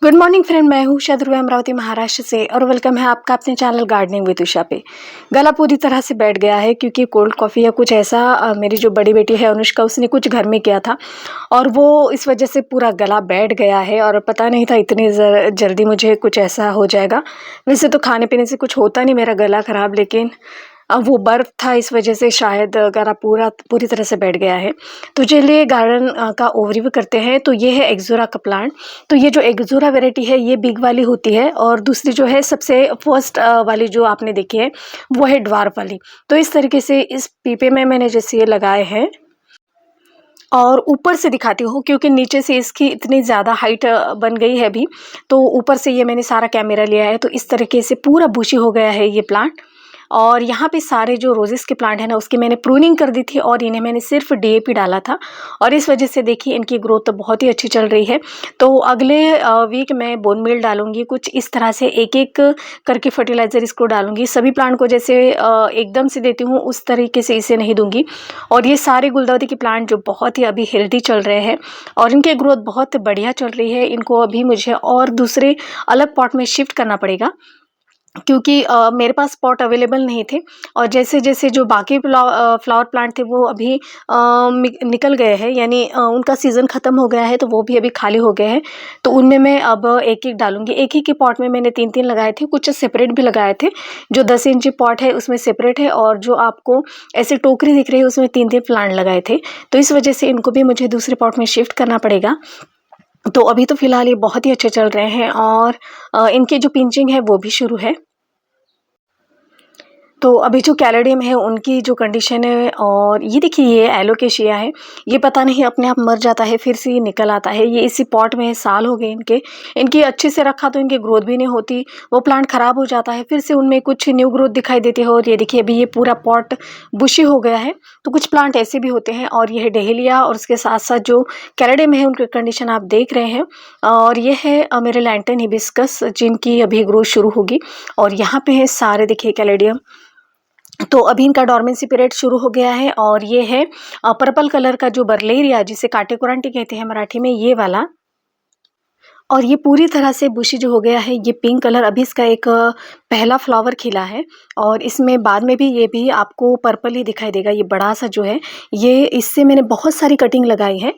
Good morning friend, मैं हूँ उषा ध्रुव अमरावती महाराष्ट्र से और वेलकम है आपका अपने चैनल गार्डनिंग विद उषा पे। गला पूरी तरह से बैठ गया है क्योंकि कोल्ड कॉफ़ी या कुछ ऐसा मेरी जो बड़ी बेटी है अनुष्का, उसने कुछ घर में किया था और वो इस वजह से पूरा गला बैठ गया है और पता नहीं था इतनी जल्दी मुझे कुछ ऐसा हो जाएगा। वैसे तो खाने पीने से कुछ होता नहीं मेरा गला ख़राब, लेकिन अब वो बर्फ़ था इस वजह से शायद गला पूरी तरह से बैठ गया है। तो चलिए गार्डन का ओवरव्यू करते हैं। तो ये है एक्ज़ोरा का प्लांट। तो ये जो एक्ज़ोरा वैरायटी है ये बिग वाली होती है और दूसरी जो है सबसे फर्स्ट वाली जो आपने देखी है वो है ड्वार्फ वाली। तो इस तरीके से इस पीपे में मैंने जैसे ये लगाए हैं और ऊपर से दिखाती हूँ क्योंकि नीचे से इसकी इतनी ज़्यादा हाइट बन गई है अभी। तो ऊपर से ये मैंने सारा कैमरा लिया है, तो इस तरीके से पूरा बुशी हो गया है ये प्लांट। और यहाँ पे सारे जो रोजेस के प्लांट है ना उसकी मैंने प्रूनिंग कर दी थी और इन्हें मैंने सिर्फ डीएपी डाला था और इस वजह से देखिए इनकी ग्रोथ तो बहुत ही अच्छी चल रही है। तो अगले वीक मैं बोन मील डालूंगी, कुछ इस तरह से एक एक करके फर्टिलाइज़र इसको डालूंगी। सभी प्लांट को जैसे एकदम से देती हूँ उस तरीके से इसे नहीं दूंगी। और ये सारे गुलदाउदी के प्लांट जो बहुत ही अभी हेल्दी चल रहे हैं और इनकी ग्रोथ बहुत बढ़िया चल रही है। इनको अभी मुझे और दूसरे अलग पॉट में शिफ्ट करना पड़ेगा क्योंकि मेरे पास पॉट अवेलेबल नहीं थे और जैसे जैसे जो बाकी फ्लावर प्लांट थे वो अभी निकल गए हैं, यानी उनका सीज़न ख़त्म हो गया है, तो वो भी अभी खाली हो गए हैं। तो उनमें मैं अब एक एक डालूंगी। एक ही के पॉट में मैंने 3-3 लगाए थे, कुछ सेपरेट भी लगाए थे। जो 10 इंची पॉट है उसमें सेपरेट है और जो आपको ऐसे टोकरी दिख रही है उसमें 3-3 प्लांट लगाए थे। तो इस वजह से इनको भी मुझे दूसरे पॉट में शिफ्ट करना पड़ेगा। तो अभी तो फ़िलहाल ये बहुत ही अच्छे चल रहे हैं और इनकी जो पिंचिंग है वो भी शुरू है। तो अभी जो कैलेडियम है उनकी जो कंडीशन है, और ये देखिए ये एलोकेशिया है, ये पता नहीं अपने आप मर जाता है फिर से ये निकल आता है। ये इसी पॉट में साल हो गए इनकी अच्छे से रखा तो इनकी ग्रोथ भी नहीं होती, वो प्लांट ख़राब हो जाता है, फिर से उनमें कुछ न्यू ग्रोथ दिखाई देती है। और ये देखिए अभी ये पूरा पॉट बुशी हो गया है। तो कुछ प्लांट ऐसे भी होते हैं और ये है डहेलिया और उसके साथ साथ जो कैलेडियम है उनकी कंडीशन आप देख रहे हैं। और ये है मेरे लैंटन हिबिस्कस जिनकी अभी ग्रोथ शुरू होगी। और यहाँ पे है सारे देखिए कैलेडियम। तो अभी इनका डॉर्मेंसी पीरियड शुरू हो गया है और ये है पर्पल कलर का जो बर्लेरिया जिसे काटेकोरांटी कहते हैं मराठी में, ये वाला। और ये पूरी तरह से बुशी जो हो गया है, ये पिंक कलर अभी इसका एक पहला फ्लावर खिला है और इसमें बाद में भी ये भी आपको पर्पल ही दिखाई देगा। ये बड़ा सा जो है ये, इससे मैंने बहुत सारी कटिंग लगाई है।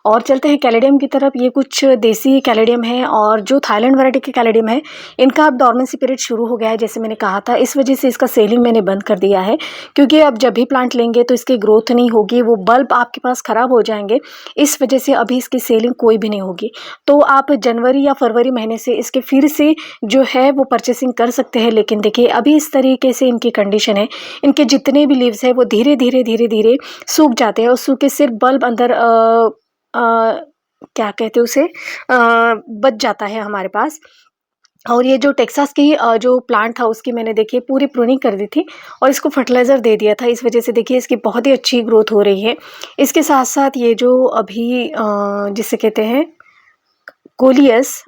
और चलते हैं कैलेडियम की तरफ। ये कुछ देसी कैलेडियम है और जो थाईलैंड वैरायटी के कैलेडियम है इनका अब डॉर्मेंसी पीरियड शुरू हो गया है जैसे मैंने कहा था। इस वजह से इसका सेलिंग मैंने बंद कर दिया है क्योंकि अब जब भी प्लांट लेंगे तो इसकी ग्रोथ नहीं होगी, वो बल्ब आपके पास ख़राब हो जाएंगे। इस वजह से अभी इसकी सेलिंग कोई भी नहीं होगी। तो आप जनवरी या फरवरी महीने से इसके फिर से जो है वो परचेसिंग कर सकते हैं। लेकिन देखिए अभी इस तरीके से इनकी कंडीशन है, इनके जितने भी लीव्स है वो धीरे धीरे सूख जाते हैं और सूखे सिर्फ बल्ब अंदर क्या कहते हैं उसे, बच जाता है हमारे पास। और ये जो टेक्सास की जो प्लांट था उसकी मैंने देखिए पूरी प्रूनिंग कर दी थी और इसको फर्टिलाइज़र दे दिया था। इस वजह से देखिए इसकी बहुत ही अच्छी ग्रोथ हो रही है। इसके साथ साथ ये जो अभी जिसे कहते हैं कोलियस,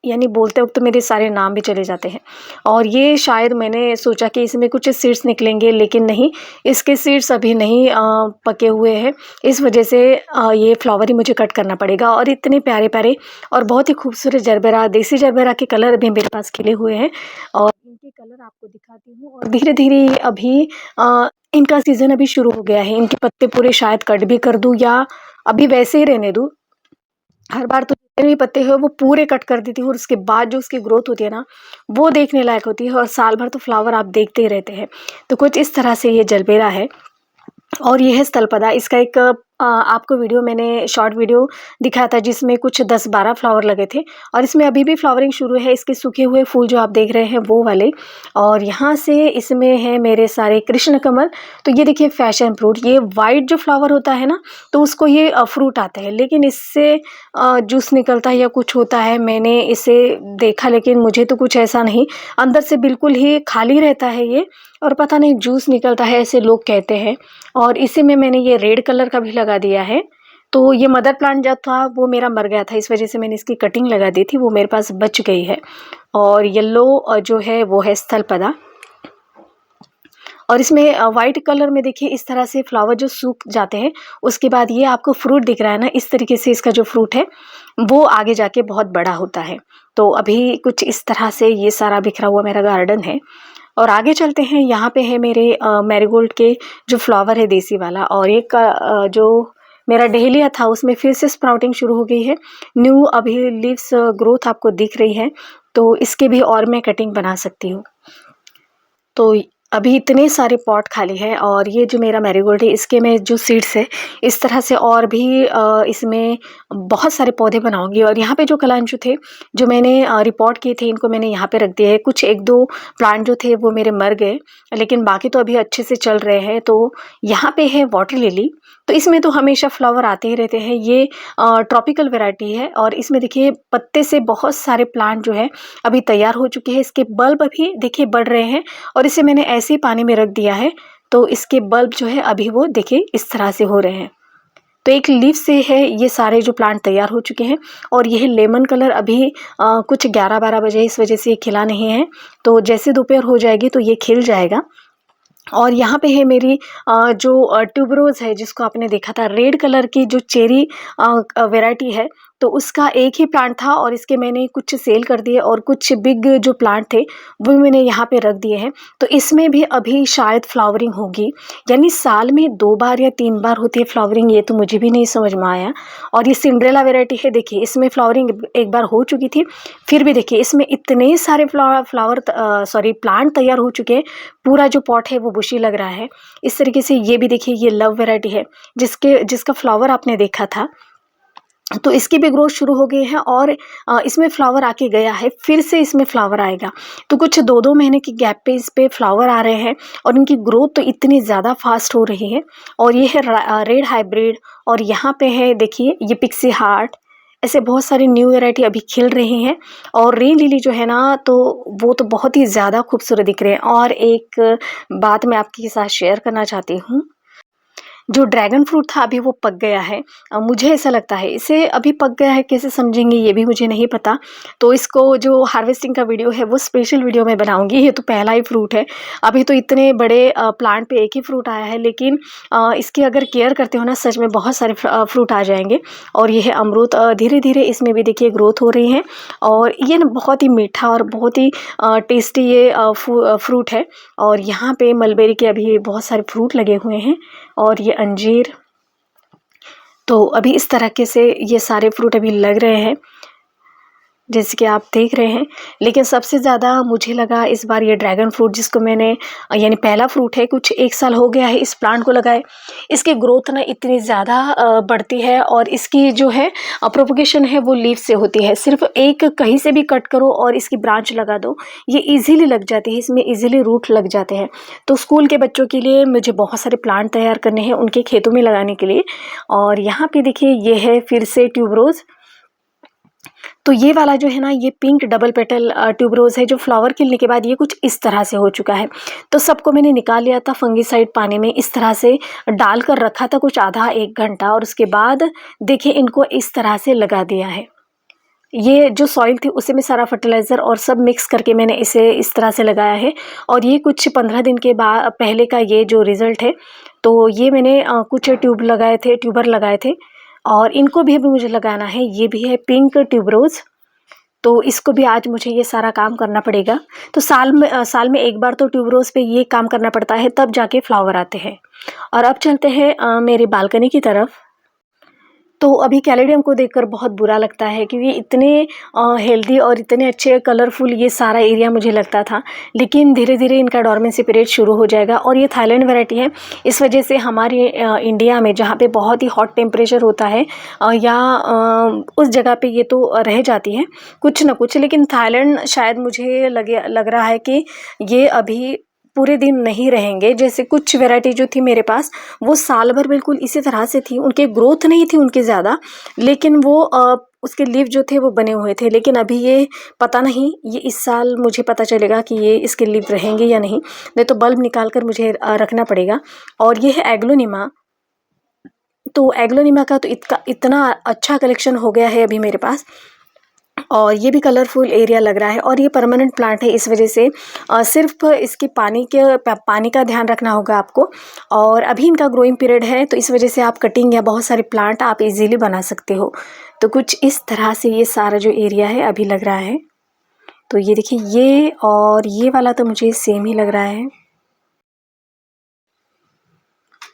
यानी बोलते वक्त तो मेरे सारे नाम भी चले जाते हैं। और ये शायद मैंने सोचा कि इसमें कुछ सीड्स निकलेंगे, लेकिन नहीं, इसके सीड्स अभी नहीं पके हुए हैं। इस वजह से ये फ्लावर ही मुझे कट करना पड़ेगा। और इतने प्यारे प्यारे और बहुत ही खूबसूरत जरबेरा, देसी जरबेरा के कलर अभी मेरे पास खिले हुए हैं और इनके कलर आपको दिखाती हूँ। और धीरे धीरे अभी इनका सीज़न अभी शुरू हो गया है। इनके पत्ते पूरे शायद कट भी कर दूँ या अभी वैसे ही रहने दूँ। हर बार तो जितने भी पत्ते हैं वो पूरे कट कर देती हूँ और उसके बाद जो उसकी ग्रोथ होती है ना वो देखने लायक होती है और साल भर तो फ्लावर आप देखते ही रहते हैं। तो कुछ इस तरह से ये जलबेरा है। और ये है स्थलपदा। इसका एक आपको वीडियो मैंने शॉर्ट वीडियो दिखाया था जिसमें कुछ 10-12 फ्लावर लगे थे और इसमें अभी भी फ्लावरिंग शुरू है। इसके सूखे हुए फूल जो आप देख रहे हैं वो वाले। और यहाँ से इसमें है मेरे सारे कृष्ण कमल। तो ये देखिए फैशन फ्रूट, ये वाइट जो फ्लावर होता है ना तो उसको ये फ्रूट आते हैं, लेकिन इससे जूस निकलता है या कुछ होता है, मैंने इसे देखा लेकिन मुझे तो कुछ ऐसा नहीं, अंदर से बिल्कुल ही खाली रहता है ये और पता नहीं जूस निकलता है ऐसे लोग कहते हैं। और इसी में मैंने ये रेड कलर का भी लगा दिया है। तो ये मदर प्लांट जो था वो मेरा मर गया था, इस वजह से मैंने इसकी कटिंग लगा दी थी, वो मेरे पास बच गई है। और येलो जो है वो है स्थलपदा। और इसमें वाइट कलर में देखिए इस तरह से फ्लावर जो सूख जाते हैं उसके बाद ये आपको फ्रूट दिख रहा है ना, इस तरीके से इसका जो फ्रूट है वो आगे जाके बहुत बड़ा होता है। तो अभी कुछ इस तरह से ये सारा बिखरा हुआ मेरा गार्डन है। और आगे चलते हैं, यहाँ पे है मेरे मैरीगोल्ड के जो फ्लावर है देसी वाला, और एक जो मेरा डहेलिया था उसमें फिर से स्प्राउटिंग शुरू हो गई है। न्यू अभी लीव्स ग्रोथ आपको दिख रही है, तो इसके भी और मैं कटिंग बना सकती हूँ। तो अभी इतने सारे पॉट खाली है, और ये जो मेरा मैरीगोल्ड है इसके में जो सीड्स है इस तरह से और भी इसमें बहुत सारे पौधे बनाऊंगी। और यहाँ पे जो कलांचु थे जो मैंने रिपोर्ट किए थे, इनको मैंने यहाँ पे रख दिया है। कुछ एक दो प्लांट जो थे वो मेरे मर गए, लेकिन बाकी तो अभी अच्छे से चल रहे हैं। तो यहाँ पे है वाटर लिली, तो इसमें तो हमेशा फ्लावर आते ही रहते हैं। ये ट्रॉपिकल वेराइटी है, और इसमें देखिए पत्ते से बहुत सारे प्लांट जो है अभी तैयार हो चुके हैं। इसके बल्ब भी देखिए बढ़ रहे हैं, और इसे मैंने ऐसे ही पानी में रख दिया है, तो इसके बल्ब जो है अभी वो देखिए इस तरह से हो रहे हैं। तो एक लीफ से है ये सारे जो प्लांट तैयार हो चुके हैं। और यह लेमन कलर अभी कुछ 11-12 बजे, इस वजह से ये खिला नहीं है। तो जैसे दोपहर हो जाएगी तो ये खिल जाएगा। और यहाँ पे है मेरी जो ट्यूबरोज है, जिसको आपने देखा था रेड कलर की जो चेरी वैरायटी है, तो उसका एक ही प्लांट था, और इसके मैंने कुछ सेल कर दिए, और कुछ बिग जो प्लांट थे वो मैंने यहाँ पे रख दिए हैं। तो इसमें भी अभी शायद फ्लावरिंग होगी, यानी साल में 2 बार या 3 बार होती है फ्लावरिंग, ये तो मुझे भी नहीं समझ में आया। और ये सिंड्रेला वैरायटी है, देखिए इसमें फ्लावरिंग एक बार हो चुकी थी, फिर भी देखिए इसमें इतने सारे प्लांट तैयार हो चुके हैं। पूरा जो पॉट है वो बुशी लग रहा है। इस तरीके से ये भी देखिए ये लव वैरायटी है, जिसका फ्लावर आपने देखा था, तो इसकी भी ग्रोथ शुरू हो गई है। और इसमें फ्लावर आके गया है, फिर से इसमें फ्लावर आएगा। तो कुछ 2-2 महीने की गैप पे इस पे फ्लावर आ रहे हैं, और इनकी ग्रोथ तो इतनी ज़्यादा फास्ट हो रही है। और ये है रेड हाइब्रिड, और यहाँ पे है देखिए ये पिक्सी हार्ट। ऐसे बहुत सारी न्यू वैरायटी अभी खिल रही हैं। और रेन लिली जो है ना, तो वो तो बहुत ही ज़्यादा खूबसूरत दिख रहे हैं। और एक बात मैं आपके साथ शेयर करना चाहती हूँ, जो ड्रैगन फ्रूट था अभी वो पक गया है। मुझे ऐसा लगता है इसे अभी पक गया है, कैसे समझेंगे ये भी मुझे नहीं पता। तो इसको जो हार्वेस्टिंग का वीडियो है वो स्पेशल वीडियो मैं बनाऊंगी। ये तो पहला ही फ्रूट है, अभी तो इतने बड़े प्लांट पे एक ही फ्रूट आया है, लेकिन इसकी अगर केयर करते हो ना, सच में बहुत सारे फ्रूट आ जाएंगे। और ये है अमरूद, धीरे धीरे इसमें भी देखिए ग्रोथ हो रही है। और ये ना बहुत ही मीठा और बहुत ही टेस्टी ये फ्रूट है। और यहाँ पे मलबेरी के अभी बहुत सारे फ्रूट लगे हुए हैं, और ये अंजीर। तो अभी इस तरीके से ये सारे फ्रूट अभी लग रहे हैं, जैसे कि आप देख रहे हैं। लेकिन सबसे ज़्यादा मुझे लगा इस बार ये ड्रैगन फ्रूट, जिसको मैंने यानी पहला फ्रूट है, कुछ 1 साल हो गया है इस प्लांट को लगाए। इसकी ग्रोथ ना इतनी ज़्यादा बढ़ती है, और इसकी जो है प्रोपगेशन है वो लीफ से होती है। सिर्फ एक कहीं से भी कट करो और इसकी ब्रांच लगा दो, ये ईजिली लग जाती है, इसमें ईजिली रूट लग जाते हैं। तो स्कूल के बच्चों के लिए मुझे बहुत सारे प्लांट तैयार करने हैं उनके खेतों में लगाने के लिए। और यहाँ पे देखिए ये है फिर से ट्यूबरोज। तो ये वाला जो है ना, ये पिंक डबल पेटल ट्यूबरोज है, जो फ्लावर खिलने के बाद ये कुछ इस तरह से हो चुका है। तो सबको मैंने निकाल लिया था फंगिसाइड पानी में, इस तरह से डाल कर रखा था कुछ आधा 1 घंटा, और उसके बाद देखिए इनको इस तरह से लगा दिया है। ये जो सॉइल थी उसे में सारा फर्टिलाइज़र और सब मिक्स करके मैंने इसे इस तरह से लगाया है। और ये कुछ 15 दिन के बाद पहले का ये जो रिज़ल्ट है। तो ये मैंने कुछ ट्यूबर लगाए थे, और इनको भी अभी मुझे लगाना है। ये भी है पिंक ट्यूबरोज, तो इसको भी आज मुझे ये सारा काम करना पड़ेगा। तो साल में 1 बार तो ट्यूबरोज पे ये काम करना पड़ता है, तब जाके फ्लावर आते हैं। और अब चलते हैं मेरी बालकनी की तरफ। तो अभी कैलेडियम को देखकर बहुत बुरा लगता है, क्योंकि इतने हेल्दी और इतने अच्छे कलरफुल ये सारा एरिया मुझे लगता था। लेकिन धीरे धीरे इनका डोरमेंसी पीरियड शुरू हो जाएगा। और ये थाईलैंड वैरायटी है, इस वजह से हमारे इंडिया में जहाँ पे बहुत ही हॉट टेम्परेचर होता है, या उस जगह पे ये तो रह जाती है कुछ ना कुछ। लेकिन थाईलैंड शायद मुझे लग रहा है कि ये अभी पूरे दिन नहीं रहेंगे। जैसे कुछ वैरायटी जो थी मेरे पास, वो साल भर बिल्कुल इसी तरह से थी, उनके ग्रोथ नहीं थी उनकी ज़्यादा, लेकिन वो उसके लीव जो थे वो बने हुए थे। लेकिन अभी ये पता नहीं, ये इस साल मुझे पता चलेगा कि ये इसके लीव रहेंगे या नहीं तो बल्ब निकाल कर मुझे रखना पड़ेगा। और ये है एग्लोनिमा। तो एग्लोनिमा का तो इतना अच्छा कलेक्शन हो गया है अभी मेरे पास। और ये भी कलरफुल एरिया लग रहा है और ये परमानेंट प्लांट है, इस वजह से सिर्फ इसकी पानी का ध्यान रखना होगा आपको। और अभी इनका ग्रोइंग पीरियड है, तो इस वजह से आप कटिंग या बहुत सारे प्लांट आप इजीली बना सकते हो। तो कुछ इस तरह से ये सारा जो एरिया है अभी लग रहा है। तो ये देखिए, ये और ये वाला तो मुझे सेम ही लग रहा है।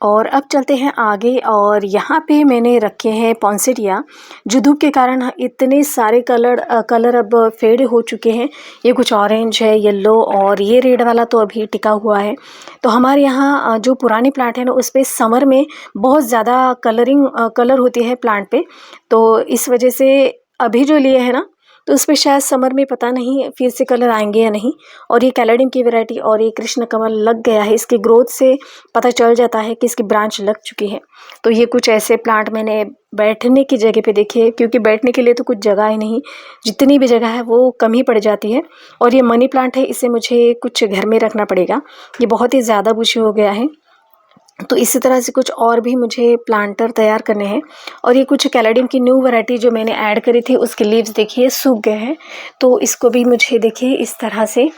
और अब चलते हैं आगे, और यहाँ पे मैंने रखे हैं पॉन्सेटिया, जो धूप के कारण इतने सारे कलर अब फेड हो चुके हैं। ये कुछ ऑरेंज है, येलो, और ये रेड वाला तो अभी टिका हुआ है। तो हमारे यहाँ जो पुराने प्लांट है ना, उस पर समर में बहुत ज़्यादा कलर होती है प्लांट पे। तो इस वजह से अभी जो लिए है ना, तो उस पर शायद समर में पता नहीं फिर से कलर आएंगे या नहीं। और ये कैलेडियम की वैरायटी और ये कृष्ण कमल लग गया है, इसकी ग्रोथ से पता चल जाता है कि इसकी ब्रांच लग चुकी है। तो ये कुछ ऐसे प्लांट मैंने बैठने की जगह पे देखे, क्योंकि बैठने के लिए तो कुछ जगह ही नहीं, जितनी भी जगह है वो कम ही पड़ जाती है। और ये मनी प्लांट है, इसे मुझे कुछ घर में रखना पड़ेगा, ये बहुत ही ज़्यादा बुशी हो गया है। तो इसी तरह से कुछ और भी मुझे प्लांटर तैयार करने हैं। और ये कुछ कैलेडियम की न्यू वैरायटी जो मैंने ऐड करी थी, उसके लीव्स देखिए सूख गए हैं। तो इसको भी मुझे देखिए इस तरह से,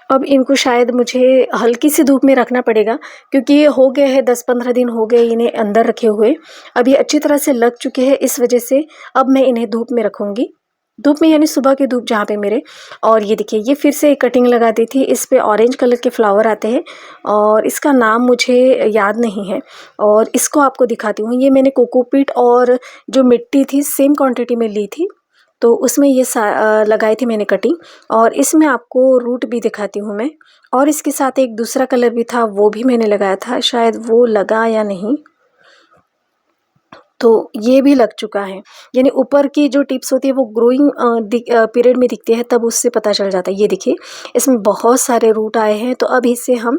अब इनको शायद मुझे हल्की सी धूप में रखना पड़ेगा, क्योंकि ये हो गए हैं 10-15 दिन हो गए इन्हें अंदर रखे हुए। अब ये अच्छी तरह से लग चुके हैं, इस वजह से अब मैं इन्हें धूप में रखूँगी। धूप में यानी सुबह की धूप जहाँ पे मेरे। और ये देखिए, ये फिर से एक कटिंग लगा दी थी, इस पे ऑरेंज कलर के फ्लावर आते हैं और इसका नाम मुझे याद नहीं है। और इसको आपको दिखाती हूँ, ये मैंने कोकोपीट और जो मिट्टी थी सेम क्वांटिटी में ली थी, तो उसमें ये लगाई थी मैंने कटिंग। और इसमें आपको रूट भी दिखाती हूँ मैं। और इसके साथ एक दूसरा कलर भी था, वो भी मैंने लगाया था, शायद वो लगा या नहीं। तो ये भी लग चुका है, यानी ऊपर की जो टिप्स होती है वो ग्रोइंग पीरियड में दिखती है, तब उससे पता चल जाता है। ये देखिए, इसमें बहुत सारे रूट आए हैं। तो अब इसे हम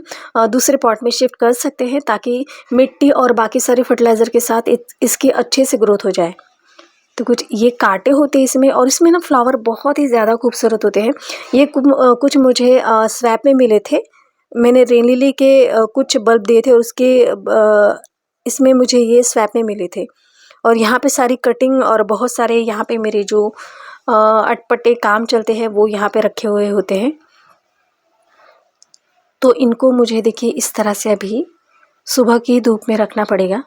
दूसरे पॉट में शिफ्ट कर सकते हैं, ताकि मिट्टी और बाकी सारे फर्टिलाइज़र के साथ इसकी अच्छे से ग्रोथ हो जाए। तो कुछ ये कांटे होते हैं इसमें, और इसमें ना फ्लावर बहुत ही ज़्यादा खूबसूरत होते हैं। ये कुछ मुझे स्वैप में मिले थे। मैंने रेन लिली के कुछ बल्ब दिए थे, और उसके इसमें मुझे ये स्वैप में मिले थे। और यहाँ पे सारी कटिंग और बहुत सारे यहाँ पे मेरे जो अटपटे काम चलते हैं वो यहाँ पे रखे हुए होते हैं। तो इनको मुझे देखिए इस तरह से अभी सुबह की धूप में रखना पड़ेगा,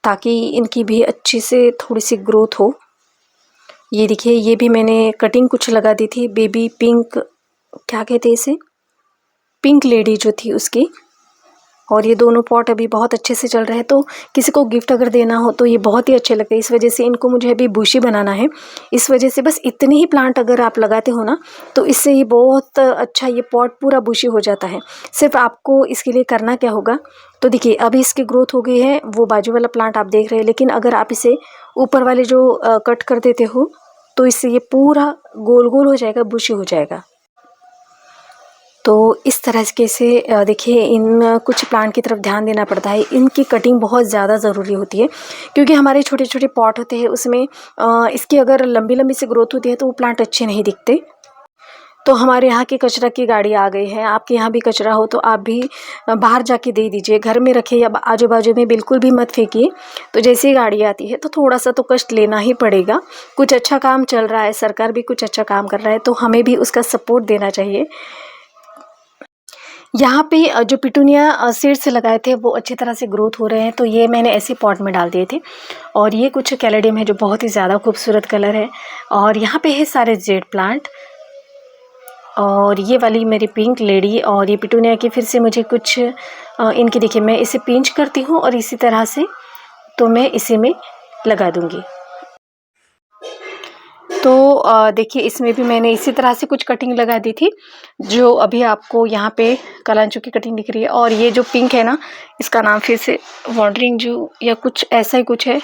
ताकि इनकी भी अच्छी से थोड़ी सी ग्रोथ हो। ये देखिए, ये भी मैंने कटिंग कुछ लगा दी थी, बेबी पिंक, क्या कहते हैं इसे, पिंक लेडी जो थी उसकी। और ये दोनों पॉट अभी बहुत अच्छे से चल रहे हैं, तो किसी को गिफ्ट अगर देना हो तो ये बहुत ही अच्छे लगते हैं। इस वजह से इनको मुझे अभी बुशी बनाना है। इस वजह से बस इतने ही प्लांट अगर आप लगाते हो ना, तो इससे ये बहुत अच्छा, ये पॉट पूरा बुशी हो जाता है। सिर्फ आपको इसके लिए करना क्या होगा, तो देखिए अभी इसकी ग्रोथ हो गई है, वो बाजू वाला प्लांट आप देख रहे हैं, लेकिन अगर आप इसे ऊपर वाले जो कट कर देते हो, तो इससे ये पूरा गोल गोल हो जाएगा, बुशी हो जाएगा। तो इस तरह से देखिए, इन कुछ प्लांट की तरफ ध्यान देना पड़ता है। इनकी कटिंग बहुत ज़्यादा ज़रूरी होती है, क्योंकि हमारे छोटे छोटे पॉट होते हैं, उसमें इसकी अगर लंबी लंबी से ग्रोथ होती है तो वो प्लांट अच्छे नहीं दिखते। तो हमारे यहाँ की कचरा की गाड़ी आ गई है। आपके यहाँ भी कचरा हो तो आप भी बाहर जाके दे दीजिए, घर में रखिए या आजू बाजू में बिल्कुल भी मत फेंकिए। तो जैसे ही गाड़ी आती है तो थोड़ा सा तो कष्ट लेना ही पड़ेगा। कुछ अच्छा काम चल रहा है, सरकार भी कुछ अच्छा काम कर रहा है, तो हमें भी उसका सपोर्ट देना चाहिए। यहाँ पे जो पिटूनिया सीड्स से लगाए थे वो अच्छी तरह से ग्रोथ हो रहे हैं, तो ये मैंने ऐसे पॉट में डाल दिए थे। और ये कुछ कैलेडियम है जो बहुत ही ज़्यादा खूबसूरत कलर है। और यहाँ पे है सारे जेड प्लांट, और ये वाली मेरी पिंक लेडी, और ये पिटूनिया की फिर से मुझे कुछ इनकी देखिए, मैं इसे पिंच करती हूँ और इसी तरह से तो मैं इसी में लगा दूँगी। तो देखिए, इसमें भी मैंने इसी तरह से कुछ कटिंग लगा दी थी, जो अभी आपको यहाँ पे कलांचू की कटिंग दिख रही है। और ये जो पिंक है ना, इसका नाम फिर से वॉन्डरिंग जू या कुछ ऐसा ही कुछ है।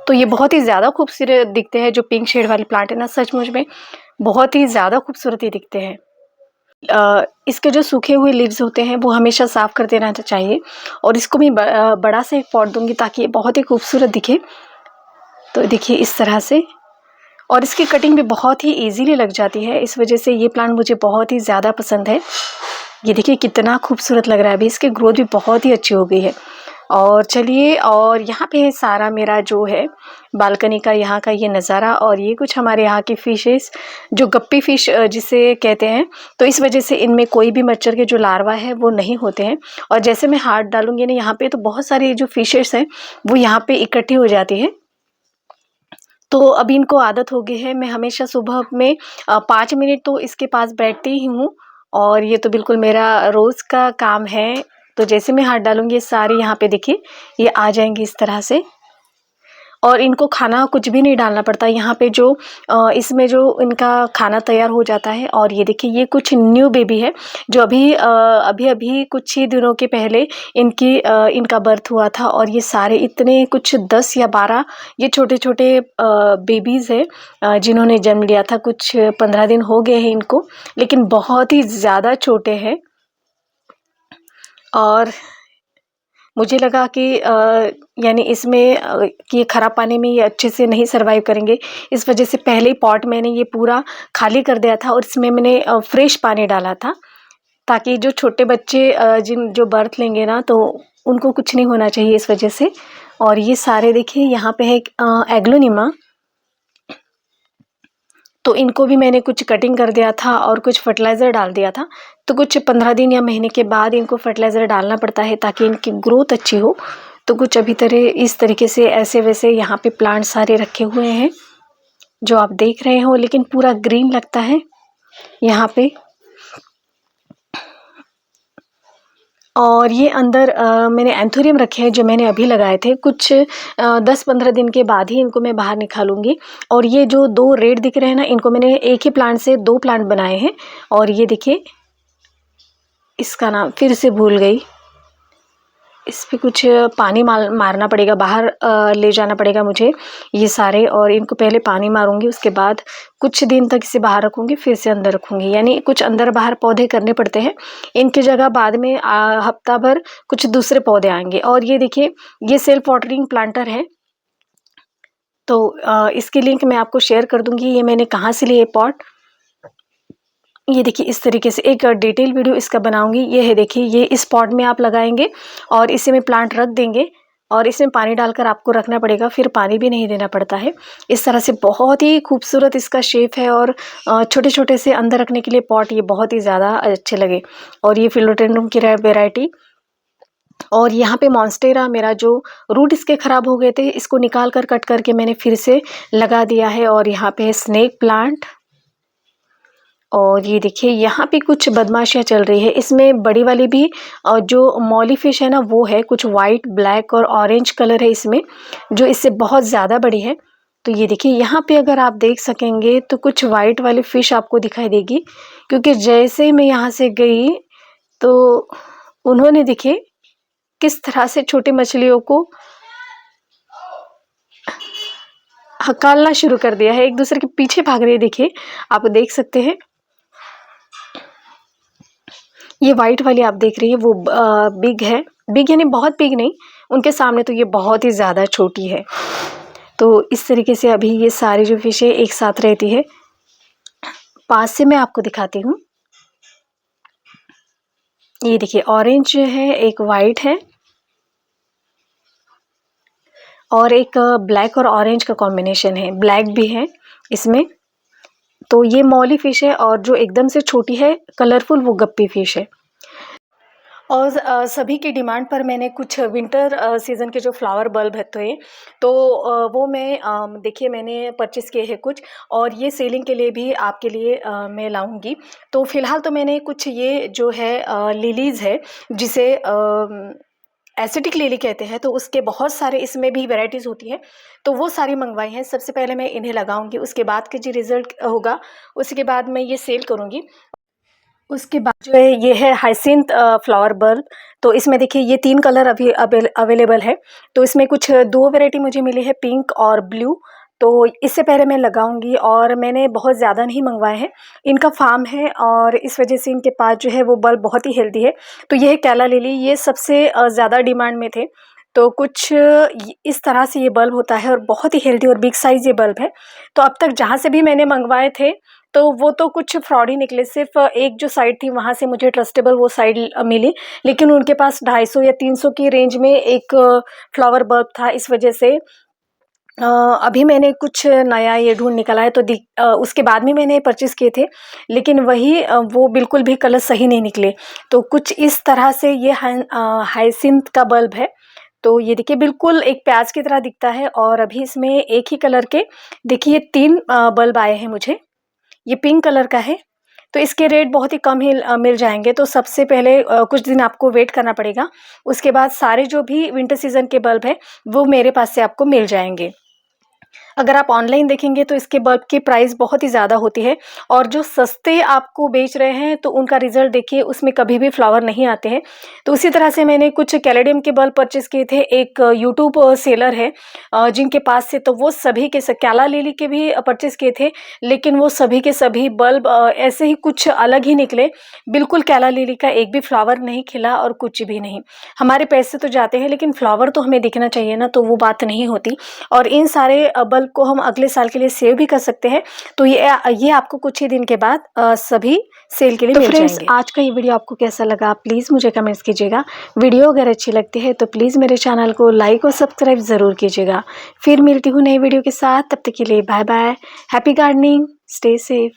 तो ये बहुत ही ज़्यादा खूबसूरत दिखते हैं, जो पिंक शेड वाले प्लांट है ना, सचमुच में बहुत ही ज़्यादा खूबसूरत ही दिखते हैं। इसके जो सूखे हुए लीव्स होते हैं वो हमेशा साफ़ कर देना चाहिए। और इसको मैं बड़ा सा एक पॉट दूँगी, ताकि ये बहुत ही खूबसूरत दिखे। तो देखिए इस तरह से, और इसकी कटिंग भी बहुत ही इजीली लग जाती है, इस वजह से ये प्लांट मुझे बहुत ही ज़्यादा पसंद है। ये देखिए कितना खूबसूरत लग रहा है, अभी इसकी ग्रोथ भी बहुत ही अच्छी हो गई है। और चलिए, और यहाँ पे सारा मेरा जो है बालकनी का यहाँ का ये नज़ारा, और ये कुछ हमारे यहाँ की फ़िशेस जो गप्पी फ़िश जिसे कहते हैं। तो इस वजह से इनमें कोई भी मच्छर के जो लार्वा है वो नहीं होते हैं। और जैसे मैं हाथ डालूंगी ना यहाँ पे, तो बहुत सारी जो फ़िशेस हैं वो यहाँ पे इकट्ठी हो जाती है। तो अभी इनको आदत हो गई है, मैं हमेशा सुबह में 5 मिनट तो इसके पास बैठती ही हूँ, और ये तो बिल्कुल मेरा रोज़ का काम है। तो जैसे मैं हाथ डालूँगी ये सारी यहाँ पे देखिए ये आ जाएँगी इस तरह से, और इनको खाना कुछ भी नहीं डालना पड़ता। यहाँ पे जो इसमें जो इनका खाना तैयार हो जाता है। और ये देखिए ये कुछ न्यू बेबी है जो अभी कुछ ही दिनों के पहले इनका बर्थ हुआ था। और ये सारे इतने कुछ 10 या 12 ये छोटे-छोटे बेबीज़ हैं जिन्होंने जन्म लिया था। कुछ 15 दिन हो गए हैं इनको, लेकिन बहुत ही ज़्यादा छोटे हैं। और मुझे लगा कि यानी इसमें कि ख़राब पानी में ये अच्छे से नहीं सर्वाइव करेंगे, इस वजह से पहले ही पॉट मैंने ये पूरा खाली कर दिया था और इसमें मैंने फ्रेश पानी डाला था, ताकि जो छोटे बच्चे जो बर्थ लेंगे ना, तो उनको कुछ नहीं होना चाहिए इस वजह से। और ये सारे देखिए यहाँ पे है एग्लोनिमा, तो इनको भी मैंने कुछ कटिंग कर दिया था और कुछ फर्टिलाइज़र डाल दिया था। तो कुछ 15 दिन या महीने के बाद इनको फर्टिलाइज़र डालना पड़ता है ताकि इनकी ग्रोथ अच्छी हो। तो कुछ अभी इस तरीके से ऐसे वैसे यहाँ पे प्लांट सारे रखे हुए हैं जो आप देख रहे हो, लेकिन पूरा ग्रीन लगता है यहाँ पे। और ये अंदर मैंने एंथोरियम रखे हैं जो मैंने अभी लगाए थे। कुछ 10-15 दिन के बाद ही इनको मैं बाहर निकालूंगी। और ये जो 2 रेड दिख रहे हैं ना, इनको मैंने एक ही प्लांट से 2 प्लांट बनाए हैं। और ये देखिए इसका नाम फिर से भूल गई। इस पे कुछ पानी मारना पड़ेगा, बाहर ले जाना पड़ेगा मुझे ये सारे। और इनको पहले पानी मारूंगी, उसके बाद कुछ दिन तक इसे बाहर रखूंगी, फिर से अंदर रखूंगी। यानी कुछ अंदर बाहर पौधे करने पड़ते हैं। इनकी जगह बाद में हफ्ता भर कुछ दूसरे पौधे आएंगे। और ये देखिए ये सेल्फ वाटरिंग प्लांटर है, तो इसकी लिंक मैं आपको शेयर कर दूंगी। ये मैंने कहाँ से लिए पॉट, ये देखिए इस तरीके से एक डिटेल वीडियो इसका बनाऊंगी। ये है देखिए, ये इस पॉट में आप लगाएंगे और इसे में प्लांट रख देंगे और इसमें पानी डालकर आपको रखना पड़ेगा, फिर पानी भी नहीं देना पड़ता है। इस तरह से बहुत ही खूबसूरत इसका शेप है। और छोटे छोटे से अंदर रखने के लिए पॉट ये बहुत ही ज़्यादा अच्छे लगे। और ये फिलोडेंड्रम की वेराइटी। और यहाँ पे मॉन्स्टेरा, मेरा जो रूट इसके ख़राब हो गए थे, इसको निकाल कर कट करके मैंने फिर से लगा दिया है। और यहाँ पे है स्नेक प्लांट। और ये देखिए यहाँ पे कुछ बदमाशियाँ चल रही है। इसमें बड़ी वाली भी जो मॉली फिश है ना, वो है कुछ वाइट, ब्लैक और ऑरेंज कलर है इसमें, जो इससे बहुत ज़्यादा बड़ी है। तो ये देखिए यहाँ पे अगर आप देख सकेंगे तो कुछ वाइट वाली फ़िश आपको दिखाई देगी, क्योंकि जैसे ही मैं यहाँ से गई तो उन्होंने देखिए किस तरह से छोटी मछलियों को हकालना शुरू कर दिया है, एक दूसरे के पीछे भाग रही है। देखिए आप देख सकते हैं, ये वाइट वाली आप देख रही है वो बिग है। बिग यानी बहुत बिग नहीं, उनके सामने तो ये बहुत ही ज़्यादा छोटी है। तो इस तरीके से अभी ये सारी जो फिशें एक साथ रहती है। पास से मैं आपको दिखाती हूँ। ये देखिए ऑरेंज है, एक वाइट है और एक ब्लैक और ऑरेंज का कॉम्बिनेशन है, ब्लैक भी है इसमें। तो ये मौली फिश है, और जो एकदम से छोटी है कलरफुल, वो गप्पी फिश है। और सभी की डिमांड पर मैंने कुछ विंटर सीज़न के जो फ्लावर बल्ब थे, तो वो मैं देखिए मैंने परचेज़ किए हैं कुछ, और ये सेलिंग के लिए भी आपके लिए मैं लाऊंगी। तो फ़िलहाल तो मैंने कुछ ये जो है लिलीज़ है, जिसे एसिटिक लिली कहते हैं, तो उसके बहुत सारे इसमें भी वैरायटीज़ होती हैं, तो वो सारी मंगवाई हैं। सबसे पहले मैं इन्हें लगाऊंगी, उसके बाद के जो रिज़ल्ट होगा उसके बाद मैं ये सेल करूँगी। उसके बाद जो है ये है हाइसिंथ फ्लावर बल्ब। तो इसमें देखिए ये 3 कलर अभी अवेलेबल है। तो इसमें कुछ 2 वैरायटी मुझे मिली है, पिंक और ब्लू। तो इससे पहले मैं लगाऊंगी, और मैंने बहुत ज़्यादा नहीं मंगवाए हैं। इनका फार्म है और इस वजह से इनके पास जो है वो बल्ब बहुत ही हेल्दी है। तो ये है कैला लिली, ये सबसे ज़्यादा डिमांड में थे। तो कुछ इस तरह से ये बल्ब होता है और बहुत ही हेल्दी और बिग साइज़ ये बल्ब है। तो अब तक जहाँ से भी मैंने मंगवाए थे तो वो तो कुछ फ्रॉड ही निकले। सिर्फ़ एक जो साइट थी वहाँ से मुझे ट्रस्टेबल वो साइट मिली, लेकिन उनके पास 250 या 300 की रेंज में एक फ्लावर बल्ब था। इस वजह से अभी मैंने कुछ नया ये ढूँढ निकाला है, तो उसके बाद में मैंने परचेज़ किए थे, लेकिन वही वो बिल्कुल भी कलर सही नहीं निकले। तो कुछ इस तरह से ये हाइसिंथ का बल्ब है। तो ये देखिए बिल्कुल एक प्याज की तरह दिखता है और अभी इसमें एक ही कलर के देखिए 3 बल्ब आए हैं मुझे। ये पिंक कलर का है, तो इसके रेट बहुत ही कम ही मिल जाएँगे। तो सबसे पहले कुछ दिन आपको वेट करना पड़ेगा। उसके बाद सारे जो भी विंटर सीज़न के बल्ब हैं, वो मेरे पास से आपको मिल जाएँगे। अगर आप ऑनलाइन देखेंगे तो इसके बल्ब की प्राइस बहुत ही ज़्यादा होती है और जो सस्ते आपको बेच रहे हैं तो उनका रिज़ल्ट देखिए, उसमें कभी भी फ्लावर नहीं आते हैं। तो उसी तरह से मैंने कुछ कैलेडियम के बल्ब परचेज़ किए थे। एक यूट्यूब सेलर है जिनके पास से, तो वो सभी के कैला लिली के भी परचेज़ किए थे, लेकिन वो सभी के सभी बल्ब ऐसे ही कुछ अलग ही निकले। बिल्कुल कैला लिली का एक भी फ्लावर नहीं खिला और कुछ भी नहीं। हमारे पैसे तो जाते हैं लेकिन फ्लावर तो हमें दिखना चाहिए ना, तो वो बात नहीं होती। और इन सारे बल्ब को हम अगले साल के लिए सेव भी कर सकते हैं। तो ये आपको कुछ ही दिन के बाद सभी सेल के लिए मिल जाएंगे। फ्रेंड्स, आज का ये वीडियो आपको कैसा लगा प्लीज़ मुझे कमेंट्स कीजिएगा। वीडियो अगर अच्छी लगती है तो प्लीज़ मेरे चैनल को लाइक और सब्सक्राइब ज़रूर कीजिएगा। फिर मिलती हूँ नई वीडियो के साथ, तब तक के लिए bye bye. Happy gardening, stay safe.